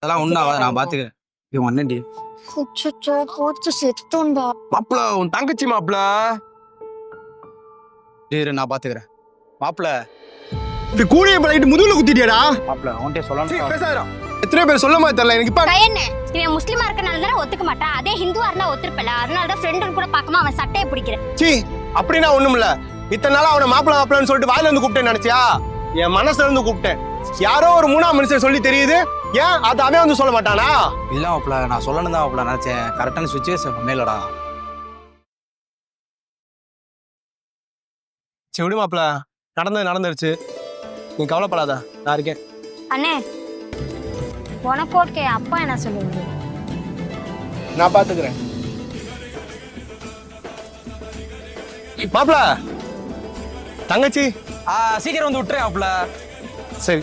அதெல்லாம் ஒன்றும் நான் பார்த்துக்கிறேன். இவன் அண்ணன்டி. அச்சச்சோ, போச்சு செத்தோண்டா. மாப்பிள உன் தங்கச்சி மாப்பிள. இரு நான் பார்த்துக்கிறேன். மாப்பிள்ள இது கூலியை பழகிட்டு முதுகுல குத்திட்டியாடா. மாப்பிள்ள அவன்கிட்ட சொல்லணும். பேசாதடா. எத்தனை பேர் சொல்ல மாதிரி தெரியல எனக்கு. இப்ப கையண்ணே, இவன் முஸ்லிமா இருக்கனால தானே ஒத்துக்க மாட்டான். அதே ஹிந்துவா இருந்தா ஒத்துருப்பல. அதனால தான் ஃப்ரெண்டுன்னு கூட பார்க்காம அவன் சட்டையை பிடிக்கிறேன். சீ அப்படின்னா ஒண்ணும் இல்ல. இத்தனை நாளா அவனை மாப்பிளன்னு சொல்லிட்டு வாயில இருந்து கூப்பிட்டேன்னு நினைச்சியா? என் மனசுல இருந்து கூப்பிட்டேன். யாரோ ஒரு மூணாம் மனுஷன் சொல்லி தெரியுது. ஏன் அது அவன் வந்து சொல்ல மாட்டானா? இல்ல மாப்பிள்ள நான் சொல்லணும் தான் மாப்பிள்ள நினைச்சேன். கரெக்டான சுச்சுவேஷன் மேலடா. சரி விடு மாப்பிள, நடந்துருச்சு. நீ கவலைப்படாத, நான் இருக்கேன். அண்ணே, உனக்கு ஓகே, அப்பா என்ன சொல்லுவாரு? நான் பாத்துக்கிறேன். மாப்பிள தங்கச்சி சீக்கிரம் வந்து விட்டுறேன் மாப்பிள்ள. சரி